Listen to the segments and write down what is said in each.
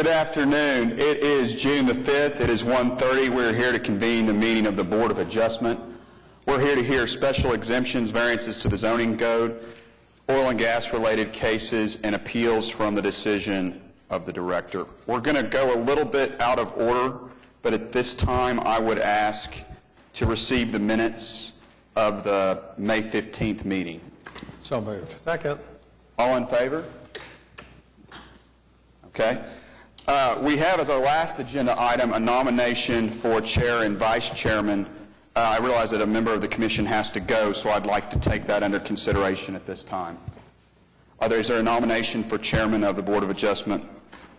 Good afternoon. It is June the 5th. It is 1:30. We're here to convene the meeting of the Board of Adjustment. We're here to hear special exemptions, variances to the zoning code, oil and gas related cases, and appeals from the decision of the director. We're going to go a little bit out of order, but at this time I would ask to receive the minutes of the May 15th meeting. So moved. Second. All in favor? Okay. We have as our last agenda item a nomination for chair and vice chairman. I realize that a member of the commission has to go, so I'd like to take that under consideration at this time. Is there a nomination for chairman of the Board of Adjustment?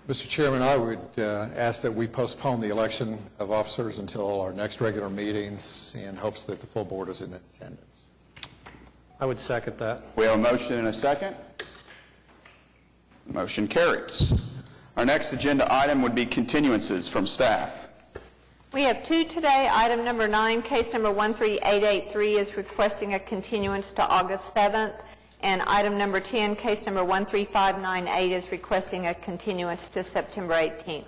Mr. Chairman, I would ask that we postpone the election of officers until our next regular meetings in hopes that the full board is in attendance. I would second that. We have a motion and a second. Motion carries. Our next agenda item would be continuances from staff. We have two today. Item number 9, case number 13883 is requesting a continuance to August 7th. And item number 10, case number 13598 is requesting a continuance to September 18th.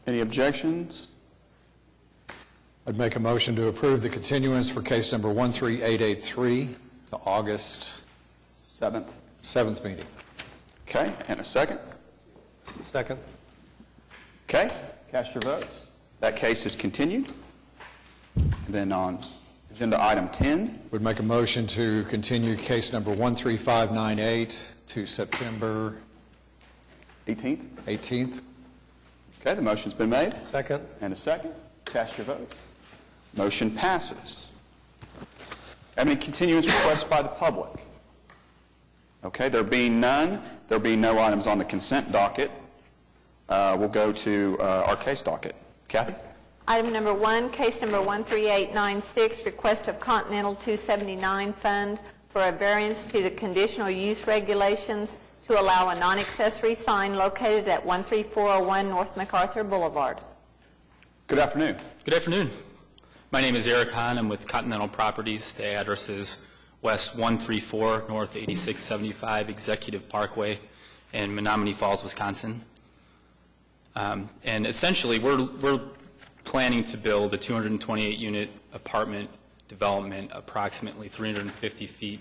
Any objections? I'd make a motion to approve the continuance for case number 13883 to August 7th meeting. Okay, and a second. Second. Okay, cast your votes. That case is continued. And then on agenda item 10. Would make a motion to continue case number 13598 to September 18th. Okay, the motion's been made. Second. And a second. Cast your vote. Motion passes. Have any continuance requests by the public? Okay, there being none, there being no items on the consent docket, we'll go to our case docket. Kathy? Item number 1, case number 13896, request of Continental 279 Fund for a variance to the conditional use regulations to allow a non-accessory sign located at 13401 North MacArthur Boulevard. Good afternoon. Good afternoon. My name is Eric Hahn. I'm with Continental Properties. The address is West 134 North 8675 Executive Parkway in Menominee Falls, Wisconsin. And essentially, we're planning to build a 228-unit apartment development approximately 350 feet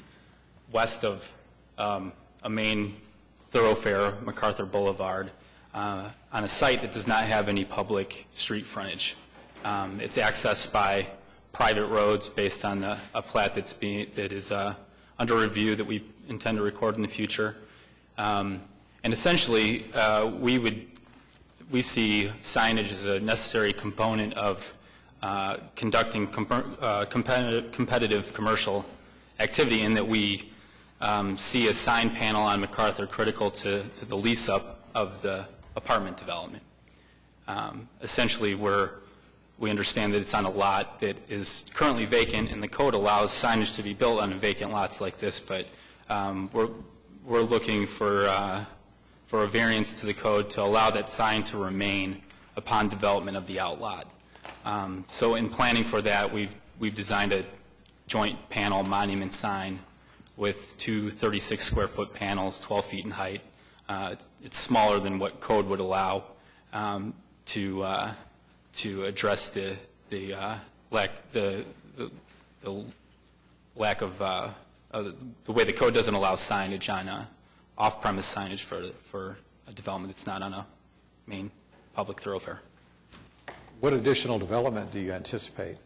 west of a main thoroughfare, MacArthur Boulevard, on a site that does not have any public street frontage. It's accessed by private roads based on a plat that is under review that we intend to record in the future. And essentially, we see signage as a necessary component of conducting competitive commercial activity, in that we see a sign panel on MacArthur critical to the lease-up of the apartment development. Essentially, we understand that it's on a lot that is currently vacant, and the code allows signage to be built on vacant lots like this, but we're looking for a variance to the code to allow that sign to remain upon development of the outlot. So in planning for that, we've designed a joint panel monument sign with two 36-square-foot panels, 12 feet in height. It's smaller than what code would allow to address the lack of the way the code doesn't allow signage on off-premise signage for a development that's not on a main public thoroughfare. What additional development do you anticipate?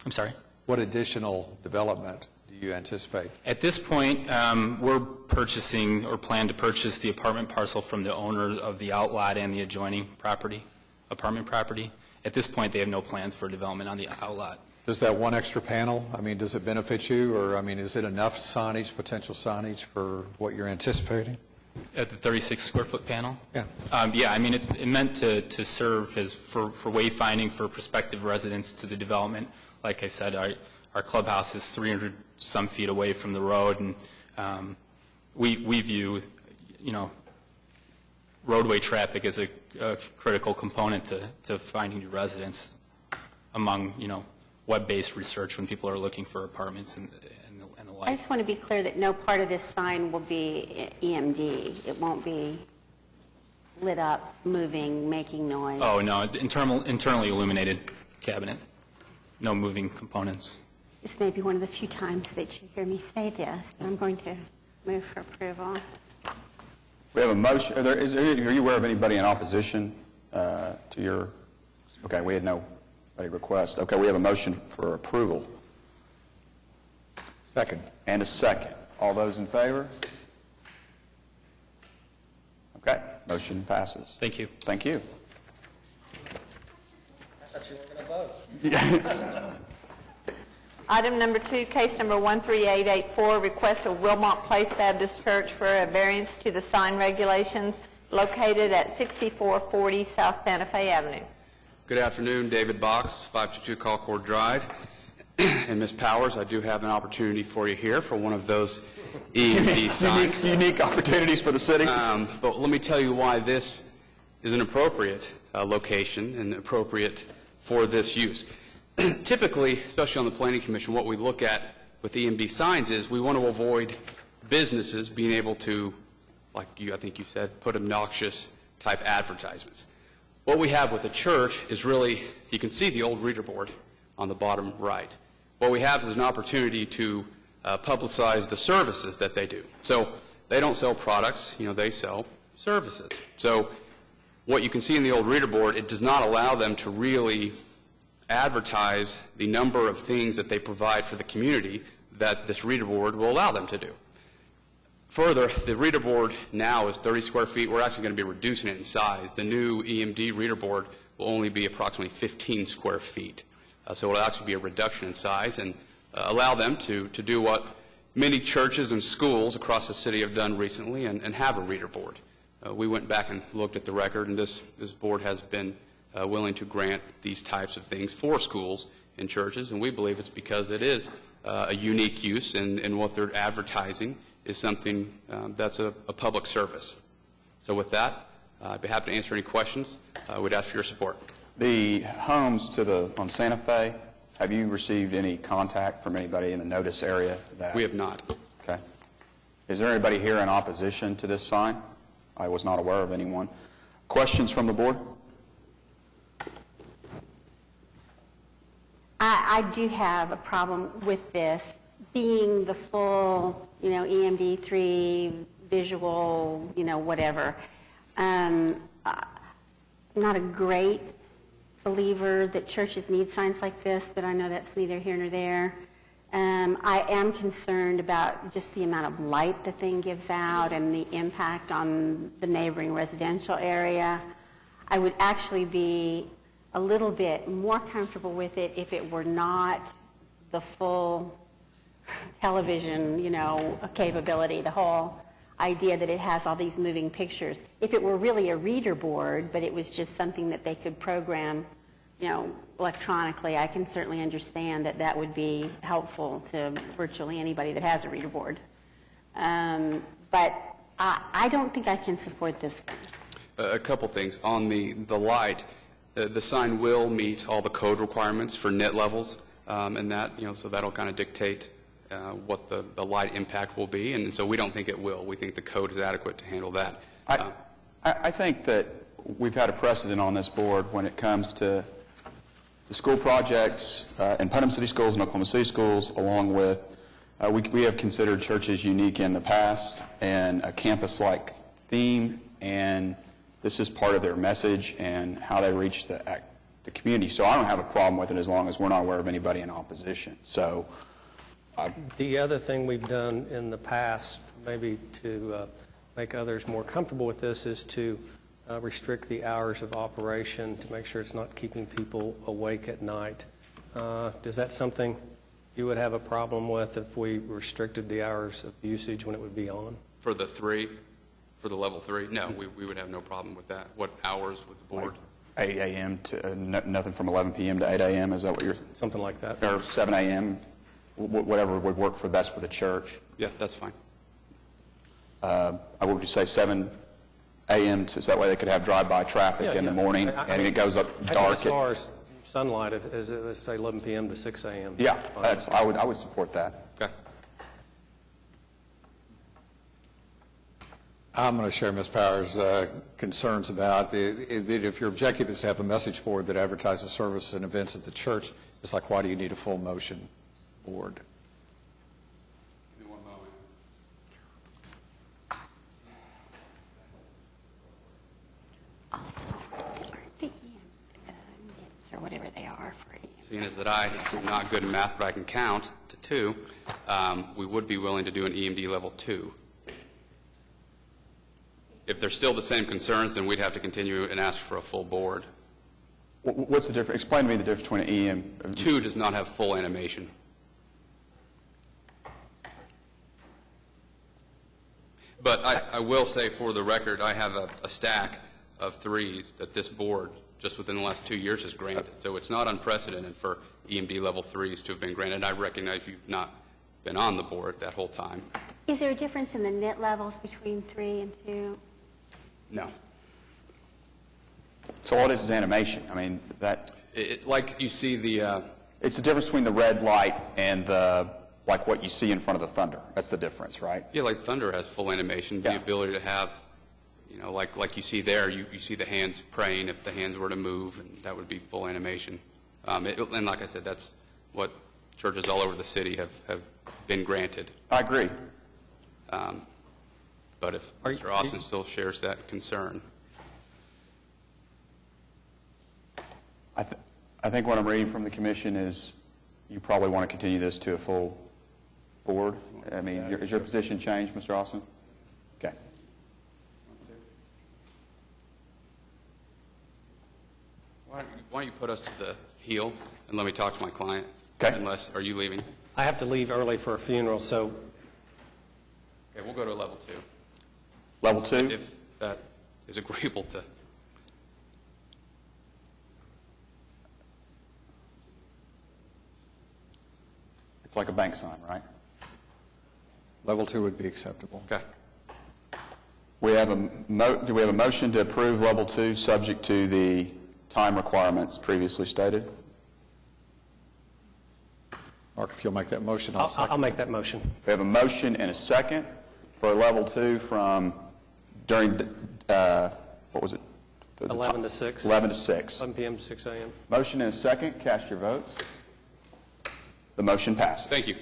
I'm sorry? What additional development do you anticipate? At this point, we're purchasing or plan to purchase the apartment parcel from the owner of the outlot and the adjoining apartment property. At this point, they have no plans for development on the outlot. Does that one extra panel, does it benefit you, or, is it enough signage, potential signage for what you're anticipating? At the 36-square-foot panel? Yeah. It's meant to serve as for wayfinding for prospective residents to the development. Like I said, our clubhouse is 300-some feet away from the road, and we view, roadway traffic as a critical component to finding new residents among, web-based research when people are looking for apartments and the like. I just want to be clear that no part of this sign will be EMD. It won't be lit up, moving, making noise. Oh, no, internally illuminated cabinet, no moving components. This may be one of the few times that you hear me say this, but I'm going to move for approval. We have a motion. Are you aware of anybody in opposition to your? Okay, we had nobody request. Okay, we have a motion for approval Second. and a second. All those in favor? Okay, motion passes. Thank you. Thank you. I thought you were going to vote. Item number 2, case number 13884, request of Wilmot Place Baptist Church for a variance to the sign regulations located at 6440 South Santa Fe Avenue. Good afternoon, David Box, 522 Colcord Drive. And Ms. Powers, I do have an opportunity for you here for one of those EMD signs. Unique opportunities for the city. But let me tell you why this is an appropriate location and appropriate for this use. Typically, especially on the Planning Commission, what we look at with EMD signs is we want to avoid businesses being able to, like I think you said, put obnoxious type advertisements. What we have with the church is really, you can see the old reader board on the bottom right. What we have is an opportunity to publicize the services that they do. So they don't sell products, they sell services. So what you can see in the old reader board, it does not allow them to really advertise the number of things that they provide for the community that this reader board will allow them to do. Further, the reader board now is 30 square feet. We're actually going to be reducing it in size. The new EMD reader board will only be approximately 15 square feet. So it will actually be a reduction in size and allow them to do what many churches and schools across the city have done recently and have a reader board. We went back and looked at the record, and this board has been willing to grant these types of things for schools and churches, and we believe it's because it is a unique use, and what they're advertising is something that's a public service. So with that, I'd be happy to answer any questions. I would ask for your support. The homes on Santa Fe, have you received any contact from anybody in the notice area? We have not. Okay. Is there anybody here in opposition to this sign? I was not aware of anyone. Questions from the board? I do have a problem with this being the full, EMD3 visual, whatever. I'm not a great believer that churches need signs like this, but I know that's neither here nor there. I am concerned about just the amount of light the thing gives out and the impact on the neighboring residential area. I would actually be a little bit more comfortable with it if it were not the full television, capability, the whole idea that it has all these moving pictures. If it were really a reader board, but it was just something that they could program, electronically, I can certainly understand that would be helpful to virtually anybody that has a reader board. But I don't think I can support this one. A couple things. On the light, the sign will meet all the code requirements for net levels, and that, so that'll kind of dictate what the light impact will be, and so we don't think it will. We think the code is adequate to handle that. I think that we've had a precedent on this board when it comes to the school projects in Putnam City Schools and Oklahoma City Schools, along with, we have considered churches unique in the past and a campus-like theme, and this is part of their message and how they reach the community. So I don't have a problem with it as long as we're not aware of anybody in opposition. So The other thing we've done in the past, maybe to make others more comfortable with this, is to restrict the hours of operation to make sure it's not keeping people awake at night. Is that something you would have a problem with if we restricted the hours of usage when it would be on? For the level 3, no, we would have no problem with that. What hours with the board? 8 a.m. to nothing from 11 p.m. to 8 a.m. Is that what you're? Something like that. Or 7 a.m. Whatever would work for best for the church. Yeah, that's fine. I would just say 7 a.m. so that way they could have drive-by traffic in the morning, and it goes up dark. As far as sunlight, let's say 11 p.m. to 6 a.m. Yeah, I would support that. Okay. I'm going to share Ms. Powers' concerns about if your objective is to have a message board that advertises services and events at the church, it's like, why do you need a full motion board? Give me one moment. Also, aren't the NIPS or whatever they are for Seeing as that I am not good in math, but I can count to 2, we would be willing to do an EMD level 2. If they're still the same concerns, then we'd have to continue and ask for a full board. What's the difference? Explain to me the difference between an EM. 2 does not have full animation. But I will say, for the record, I have a stack of 3s that this board, just within the last 2 years, has granted. So it's not unprecedented for EMD level 3s to have been granted. I recognize you've not been on the board that whole time. Is there a difference in the NIT levels between 3 and 2? No. So all it is animation. I mean, Like you see the... it's the difference between the red light and like what you see in front of the thunder. That's the difference, right? Yeah, like Thunder has full animation, the Yeah. ability to have, like you see there, you see the hands praying if the hands were to move, and that would be full animation. And like I said, that's what churches all over the city have been granted. I agree. But if Mr. Austin still shares that concern. I think what I'm reading from the commission is you probably want to continue this to a full board. I mean, is your position changed, Mr. Austin? Okay. Why don't you put us to the heel and let me talk to my client? Okay. Are you leaving? I have to leave early for a funeral, so Okay, we'll go to level 2. Level 2? If that is agreeable to... It's like a bank sign, right? Level 2 would be acceptable. Okay. Do we have a motion to approve level 2 subject to the time requirements previously stated? Mark, if you'll make that motion, I'll second. I'll make that motion. We have a motion and a second for level 2 from during, what was it? 11 to 6. 11 to 6. 11 p.m. to 6 a.m. Motion and a second. Cast your votes. The motion passes. Thank you.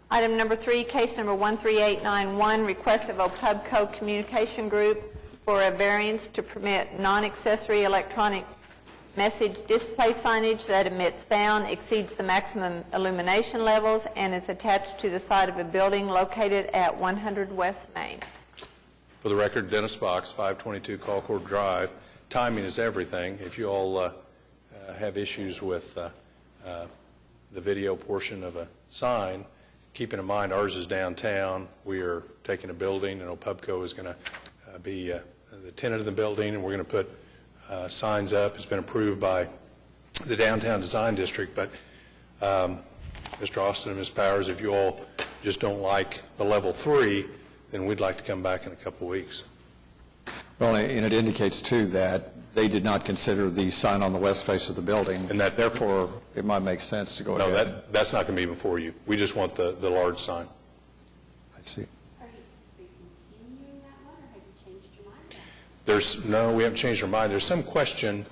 Item number 3, case number 13891, request of OPUBCO Communication Group for a variance to permit non-accessory electronic message display signage that emits sound, exceeds the maximum illumination levels, and is attached to the side of a building located at 100 West Main. For the record, Dennis Fox, 522 Colcord Drive. Timing is everything. If you all have issues with the video portion of a sign, keeping in mind ours is downtown. We are taking a building, and OPUBCO is going to be the tenant of the building, and we're going to put signs up. It's been approved by the Downtown Design District, but Mr. Austin and Ms. Powers, if you all just don't like the level 3, then we'd like to come back in a couple of weeks. Well, and it indicates, too, that they did not consider the sign on the west face of the building, And that- therefore, it might make sense to go No, ahead. that's not going to be before you. We just want the large sign. I see. Are you continuing that one, or have you changed your mind? No, we haven't changed our mind. There's some question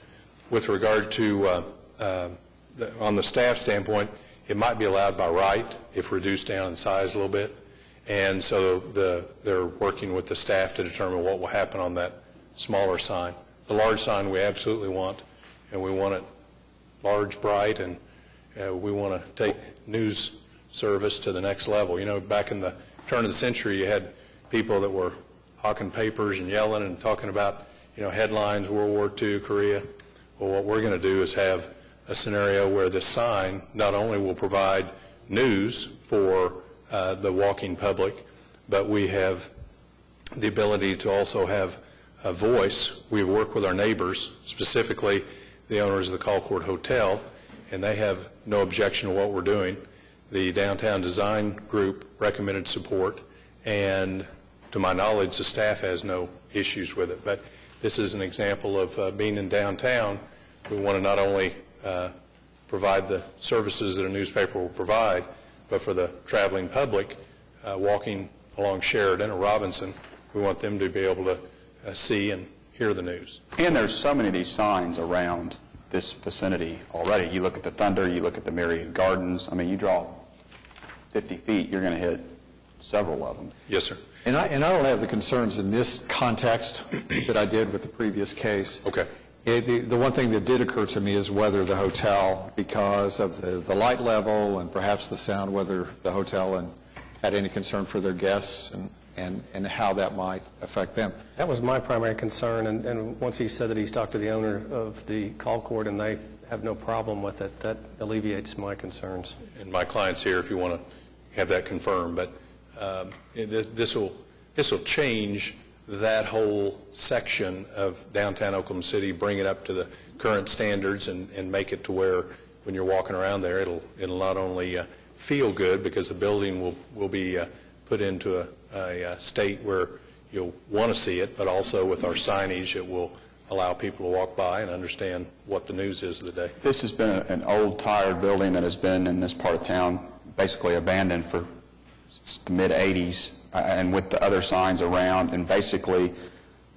with regard to, on the staff standpoint, it might be allowed by right if reduced down in size a little bit. And so they're working with the staff to determine what will happen on that smaller sign. The large sign we absolutely want, and we want it large, bright, and we want to take news service to the next level. You know, back in the turn of the century, you had people that were hawking papers and yelling and talking about, headlines, World War II, Korea. Well, what we're going to do is have a scenario where this sign not only will provide news for the walking public, but we have the ability to also have a voice. We've worked with our neighbors, specifically the owners of the Colcord Hotel, and they have no objection to what we're doing. The Downtown Design Group recommended support, and to my knowledge, the staff has no issues with it. But this is an example of being in downtown. We want to not only provide the services that a newspaper will provide, but for the traveling public walking along Sheridan or Robinson, we want them to be able to see and hear the news. And there's so many of these signs around this vicinity already. You look at the Thunder, you look at the Myriad Gardens. I mean, you draw 50 feet, you're going to hit several of them. Yes, sir. And I don't have the concerns in this context that I did with the previous case. Okay. The one thing that did occur to me is whether the hotel, because of the light level and perhaps the sound, whether the hotel had any concern for their guests and how that might affect them. That was my primary concern, and once he said that he's talked to the owner of the Colcord and they have no problem with it, that alleviates my concerns. And my client's here if you want to have that confirmed, but this will change that whole section of downtown Oklahoma City, bring it up to the current standards and make it to where when you're walking around there, it'll not only feel good because the building will be put into a state where you'll want to see it, but also with our signage, it will allow people to walk by and understand what the news is of the day. This has been an old, tired building that has been in this part of town, basically abandoned for since the mid-'80s, and with the other signs around. And basically,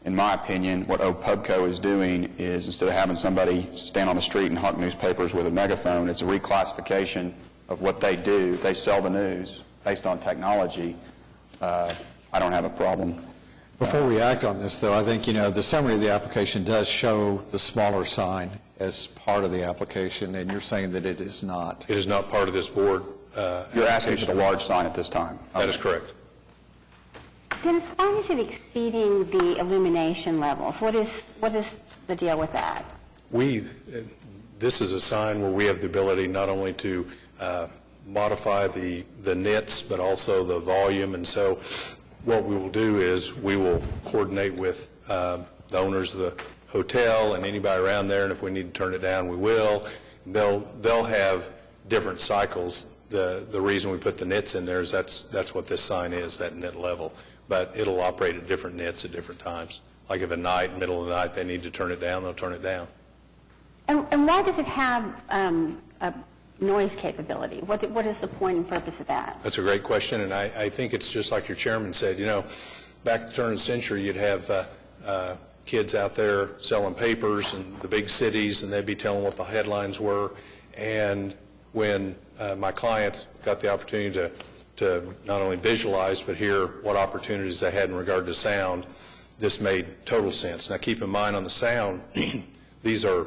in my opinion, what OPUBCO is doing is, instead of having somebody stand on the street and hawk newspapers with a megaphone, it's a reclassification of what they do. They sell the news based on technology. I don't have a problem. Before we act on this, though, I think, the summary of the application does show the smaller sign as part of the application, and you're saying that it is not. It is not part of this board. You're asking for the large sign at this time? That is correct. Dennis, why is it exceeding the illumination levels? What is the deal with that? This is a sign where we have the ability not only to modify the nits, but also the volume. And so what we will do is we will coordinate with the owners of the hotel and anybody around there, and if we need to turn it down, we will. They'll have different cycles. The reason we put the nits in there is that's what this sign is, that nit level. But it'll operate at different nits at different times. Like if at night, middle of the night, they need to turn it down, they'll turn it down. And why does it have a noise capability? What is the point and purpose of that? That's a great question, and I think it's just like your chairman said. Back at the turn of the century, you'd have kids out there selling papers in the big cities, and they'd be telling what the headlines were. And when my client got the opportunity to not only visualize but hear what opportunities they had in regard to sound, this made total sense. Now keep in mind on the sound, these are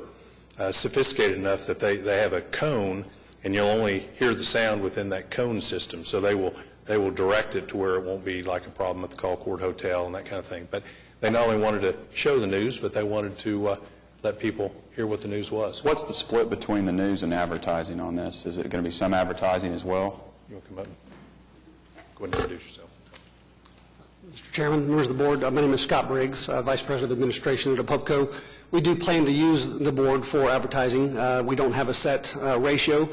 sophisticated enough that they have a cone, and you'll only hear the sound within that cone system. So they will direct it to where it won't be like a problem at the Colcord Hotel and that kind of thing. But they not only wanted to show the news, but they wanted to let people hear what the news was. What's the split between the news and advertising on this? Is it going to be some advertising as well? You want to come up? Go ahead and introduce yourself. Mr. Chairman, members of the board, my name is Scott Briggs, Vice President of Administration at OPUBCO. We do plan to use the board for advertising. We don't have a set ratio,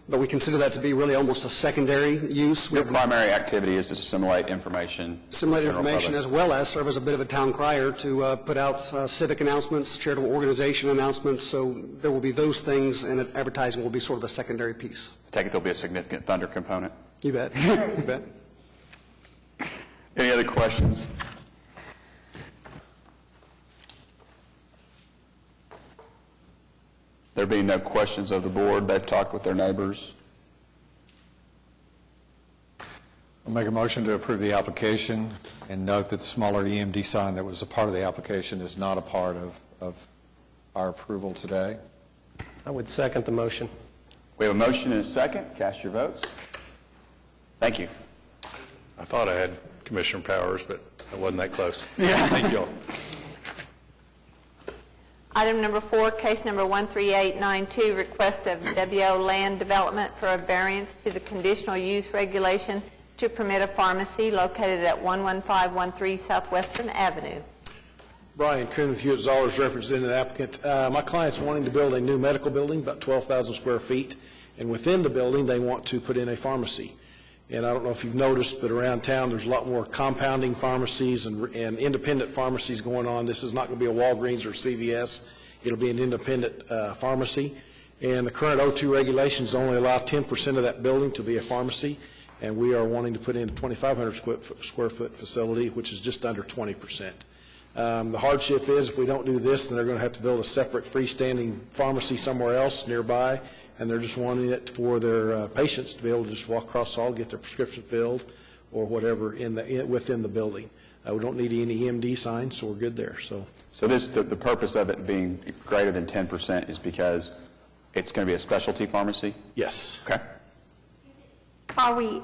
but we consider that to be really almost a secondary use. Your primary activity is to assimilate information. Assimilate to the general information public. as well as serve as a bit of a town crier to put out civic announcements, charitable organization announcements. So there will be those things, and advertising will be sort of a secondary piece. I take it there'll be a significant Thunder component. You bet. You bet. Any other questions? There being no questions of the board, they've talked with their neighbors. I'll make a motion to approve the application and note that the smaller EMD sign that was a part of the application is not a part of our approval today. I would second the motion. We have a motion and a second. Cast your votes. Thank you. I thought I had Commissioner Powers, but I wasn't that close. Thank you all. Item number 4, case number 13892, request of WO Land Development for a variance to the conditional use regulation to permit a pharmacy located at 11513 Southwestern Avenue. Brian Kuhn with Hewitt Zollers, representing the applicant. My client's wanting to build a new medical building, about 12,000 square feet, and within the building, they want to put in a pharmacy. And I don't know if you've noticed, but around town, there's a lot more compounding pharmacies and independent pharmacies going on. This is not going to be a Walgreens or CVS. It'll be an independent pharmacy. And the current O2 regulations only allow 10% of that building to be a pharmacy. and we are wanting to put in a 2,500 square foot facility, which is just under 20%. The hardship is if we don't do this, then they're going to have to build a separate freestanding pharmacy somewhere else nearby, and they're just wanting it for their patients to be able to just walk across the hall, get their prescription filled, or whatever within the building. We don't need any EMD signs, so we're good there. So the purpose of it being greater than 10% is because it's going to be a specialty pharmacy? yes. Okay. Are we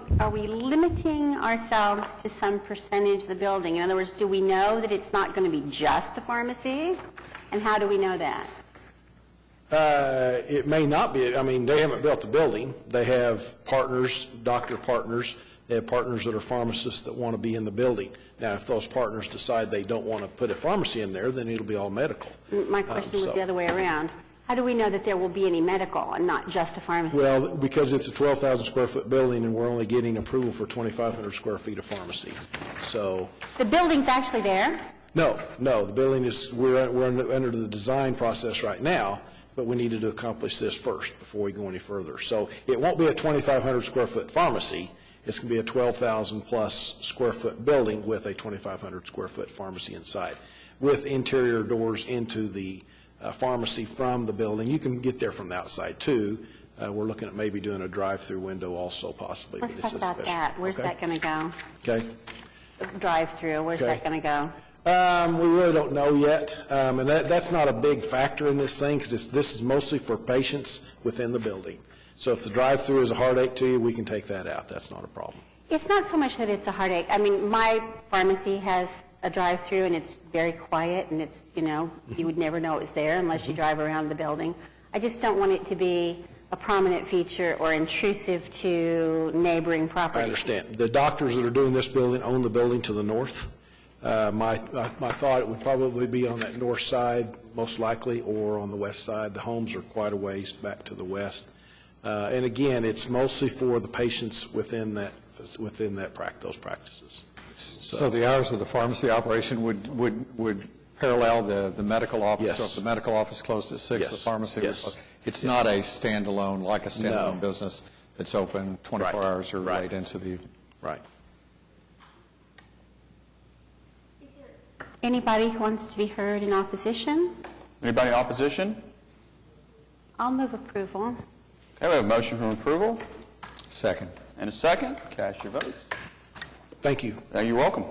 limiting ourselves to some percentage of the building? In other words, do we know that it's not going to be just a pharmacy? And how do we know that? It may not be. I mean, they haven't built the building. They have partners, doctor partners. They have partners that are pharmacists that want to be in the building. Now, if those partners decide they don't want to put a pharmacy in there, then it'll be all medical. My question was the other way around. How do we know that there will be any medical and not just a pharmacy? Well, because it's a 12,000 square foot building and we're only getting approval for 2,500 square feet of pharmacy. So, The building's actually there? no, the building is, we're under the design process right now, but we needed to accomplish this first before we go any further. So it won't be a 2,500 square foot pharmacy. It's going to be a 12,000 plus square foot building with a 2,500 square foot pharmacy inside, with interior doors into the pharmacy from the building. You can get there from the outside too. We're looking at maybe doing a drive-through window also possibly. Let's talk about that. Where's that going to go? Okay. Drive-through, where's Okay. that going to go? We really don't know yet, and that's not a big factor in this thing because this is mostly for patients within the building. So if the drive-through is a heartache to you, we can take that out. That's not a problem. It's not so much that it's a heartache. I mean, my pharmacy has a drive-through, and it's very quiet, and it's, you would never know it was there unless you drive around the building. I just don't want it to be a prominent feature or intrusive to neighboring properties. I understand. The doctors that are doing this building own the building to the north. My thought it would probably be on that north side, most likely, or on the west side. The homes are quite a ways back to the west. And again, it's mostly for the patients within those practices. So the hours of the pharmacy operation would parallel the medical office? Yes. So if the medical office closed at 6, Yes. the pharmacy would Yes. close? It's not a standalone, like a standalone No. business that's open 24 Right. hours or Right. late into the... Right. Anybody who wants to be heard in opposition? Anybody in opposition? I'll move approval. Okay, we have a motion for approval Second. and a second. Cast your votes. Thank you. You're welcome.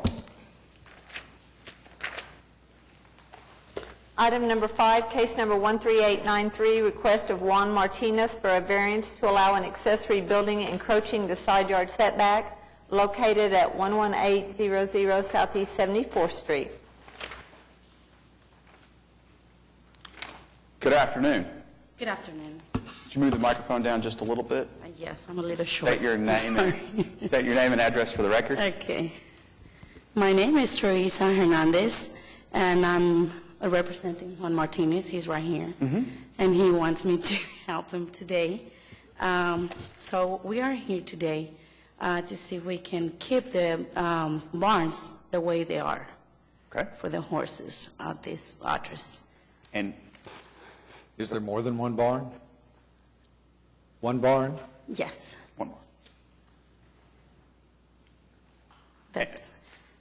Item number 5, case number 13893, request of Juan Martinez for a variance to allow an accessory building encroaching the side yard setback located at 11800 Southeast 74th Street. Good afternoon. Good afternoon. Could you move the microphone down just a little bit? Yes, I'm a little short. State your name. Sorry. State your name and address for the record. Okay. My name is Teresa Hernandez, and I'm representing Juan Martinez. He's right here. And he wants me to help him today. So we are here today to see if we can keep the barns the way they are Okay. for the horses at this address. And Is there more than one barn? One barn? Yes. one more.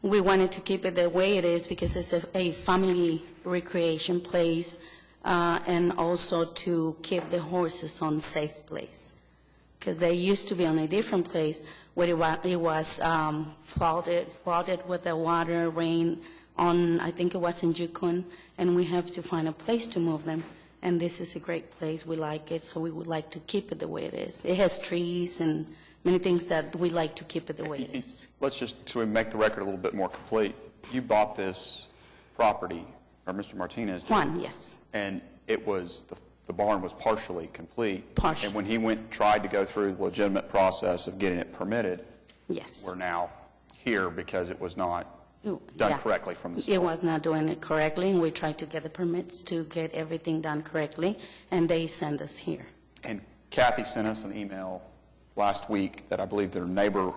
We wanted to keep it the way it is because it's a family recreation place, and also to keep the horses on safe place. Because they used to be on a different place where it was flooded with the water, rain on, I think it was in Yukon, and we have to find a place to move them. And this is a great place. We like it, so we would like to keep it the way it is. It has trees and many things that we like to keep it the way it is. Let's just, so we make the record a little bit more complete. You bought this property, or Mr. Martinez did, Juan, yes. and it was, the barn was partially complete. Partial. And when he tried to go through the legitimate process of getting it permitted, Yes. we're now here because it was not done Yeah. correctly from the It start. was not doing it correctly, and we tried to get the permits to get everything done correctly, and they sent us here. And Kathy sent us an email last week that I believe their neighbor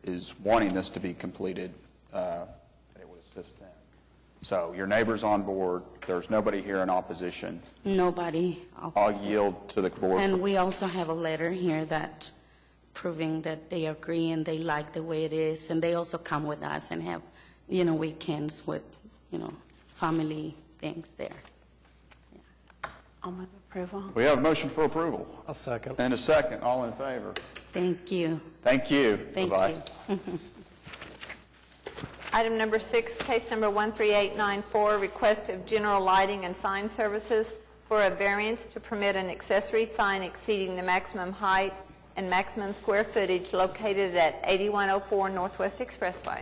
is wanting this to be completed, that it would assist them. So your neighbor's on board. There's nobody here in opposition. Nobody. I'll yield to the board. And we also have a letter here that proving that they agree and they like the way it is. And they also come with us and have, weekends with, family things there. I'll move approval. We have a motion for approval. I'll second. And a second. All in favor? Thank you. Thank you. Thank Bye-bye. you. Item number 6, case number 13894, request of General Lighting and Sign Services for a variance to permit an accessory sign exceeding the maximum height and maximum square footage located at 8104 Northwest Expressway.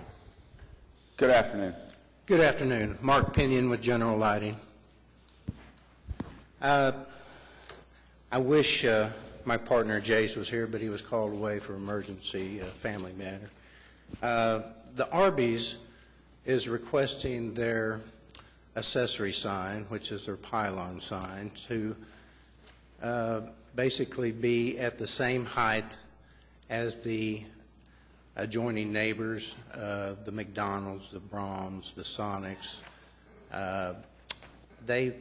Good afternoon. Good afternoon. Mark Pinion with General Lighting. I wish my partner Jace was here, but he was called away for emergency family matter. The Arby's is requesting their accessory sign, which is their pylon sign, to basically be at the same height as the adjoining neighbors, the McDonald's, the Braum's, the Sonics. They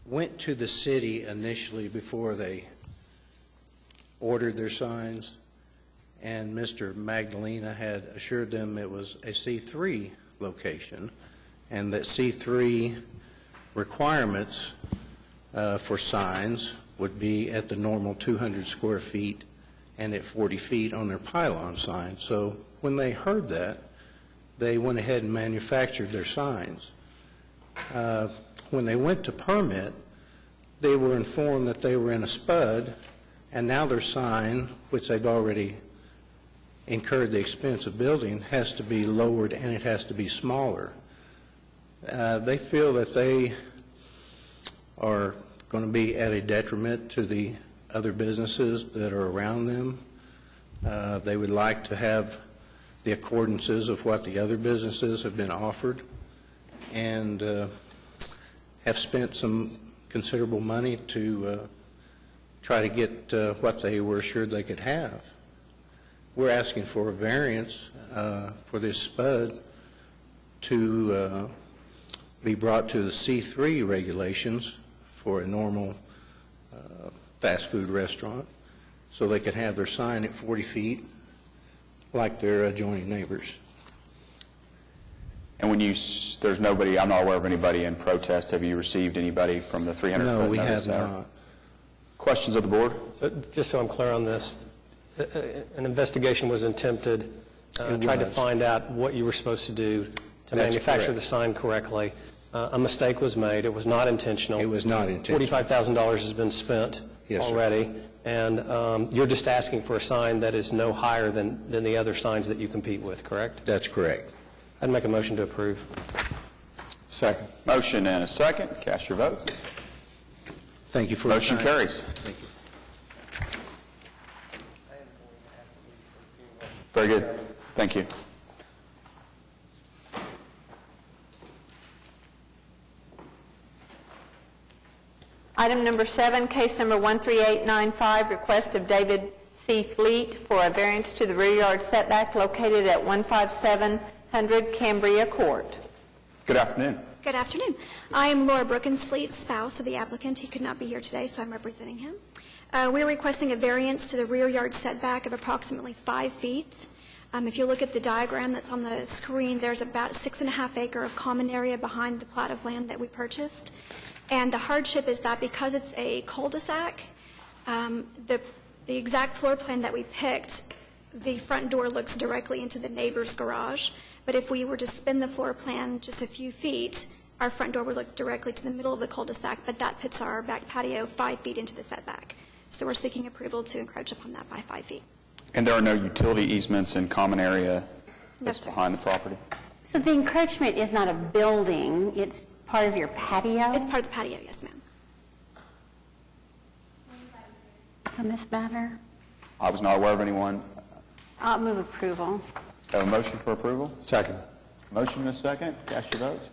went to the city initially before they ordered their signs, and Mr. Magdalena had assured them it was a C3 location, and that C3 requirements for signs would be at the normal 200 square feet and at 40 feet on their pylon sign. So when they heard that, they went ahead and manufactured their signs. When they went to permit, they were informed that they were in a spud, and now their sign, which they've already incurred the expense of building, has to be lowered and it has to be smaller. They feel that they are going to be at a detriment to the other businesses that are around them. They would like to have the accordances of what the other businesses have been offered, and have spent some considerable money to try to get what they were assured they could have. We're asking for a variance for this spud to be brought to the C3 regulations for a normal fast food restaurant, so they could have their sign at 40 feet like their adjoining neighbors. And when there's nobody, I'm not aware of anybody in protest. Have you received anybody from the 300-foot No, we notice have there? not. Questions of the board? So just so I'm clear on this, an investigation was attempted, tried to was. find out what you were supposed to do to That's manufacture correct. the sign correctly. A mistake was made. It was not intentional. It was not intentional. $45,000 has been spent Yes, sir. already, and you're just asking for a sign that is no higher than the other signs that you compete with, correct? That's correct. I'd make a motion to approve. Second. Motion and a second. Cast your votes. Thank you for your Motion time. carries. Thank you. Very good. Thank you. Item number 7, case number 13895, request of David C. Fleet for a variance to the rear yard setback located at 15700 Cambria Court. Good afternoon. Good afternoon. I am Laura Brookins Fleet, spouse of the applicant. He could not be here today, so I'm representing him. We're requesting a variance to the rear yard setback of approximately 5 feet. If you look at the diagram that's on the screen, there's about a 6.5 acre of common area behind the plat of land that we purchased. And the hardship is that because it's a cul-de-sac, the exact floor plan that we picked, the front door looks directly into the neighbor's garage. But if we were to spin the floor plan just a few feet, our front door would look directly to the middle of the cul-de-sac, but that puts our back patio 5 feet into the setback. So we're seeking approval to encroach upon that by 5 feet. And there are no utility easements in common area No, that's sir. behind the property? So the encroachment is not a building, it's part of your patio? It's part of the patio, yes, ma'am. On this matter? I was not aware of anyone. I'll move approval. Have a motion for approval? Second. Motion and a second. Cast your votes.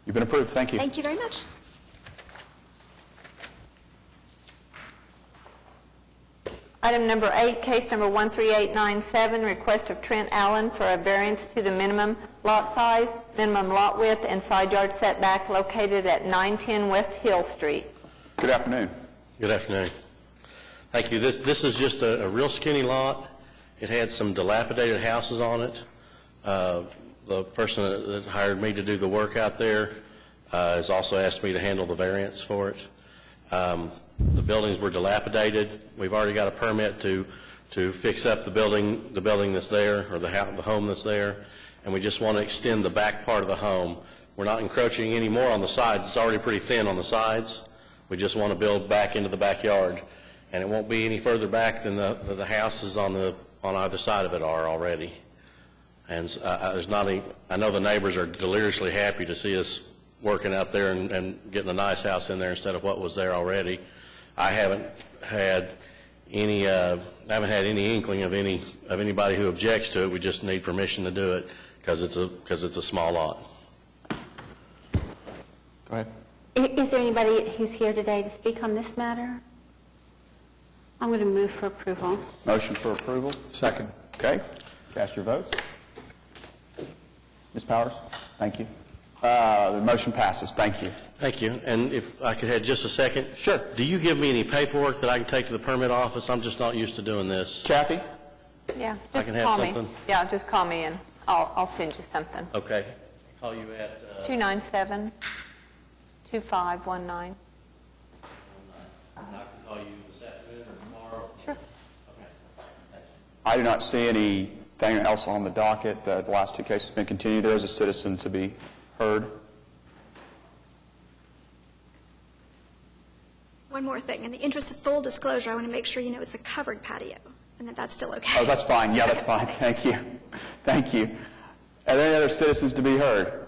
You've been approved. Thank you. Thank you very much. Item number 8, case number 13897, request of Trent Allen for a variance to the minimum lot size, minimum lot width, and side yard setback located at 910 West Hill Street. Good afternoon. Good afternoon. Thank you. This is just a real skinny lot. It had some dilapidated houses on it. The person that hired me to do the work out there has also asked me to handle the variance for it. The buildings were dilapidated. We've already got a permit to fix up the building that's there, or the home that's there, and we just want to extend the back part of the home. We're not encroaching any more on the sides. It's already pretty thin on the sides. We just want to build back into the backyard, and it won't be any further back than the houses on either side of it are already. And there's not any, I know the neighbors are deliriously happy to see us working out there and getting a nice house in there instead of what was there already. I haven't had any inkling of anybody who objects to it. We just need permission to do it because it's a small lot. Go ahead. Is there anybody who's here today to speak on this matter? I'm going to move for approval. Motion for approval? Second. Okay. Cast your votes. Ms. Powers? Thank you. The motion passes. Thank you. Thank you. And if I could have just a second. Sure. Do you give me any paperwork that I can take to the permit office? I'm just not used to doing this. Kathy? Yeah, I just can have call me. something? Yeah, just call me and I'll send you something. Okay. I'll call you at... 297-2519. I can call you this afternoon or tomorrow? Sure. Okay. Thanks. I do not see anything else on the docket. The last two cases have been continued. There is a citizen to be heard. One more thing. In the interest of full disclosure, I want to make sure you know it's a covered patio and that that's still okay. Oh, that's fine. Yeah, that's fine. Thank you. Thank you. Are there any other citizens to be heard?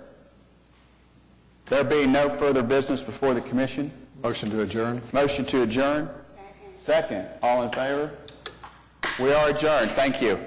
There being no further business before the commission. Motion to adjourn. Motion to adjourn. Second. All in favor? We are adjourned. Thank you.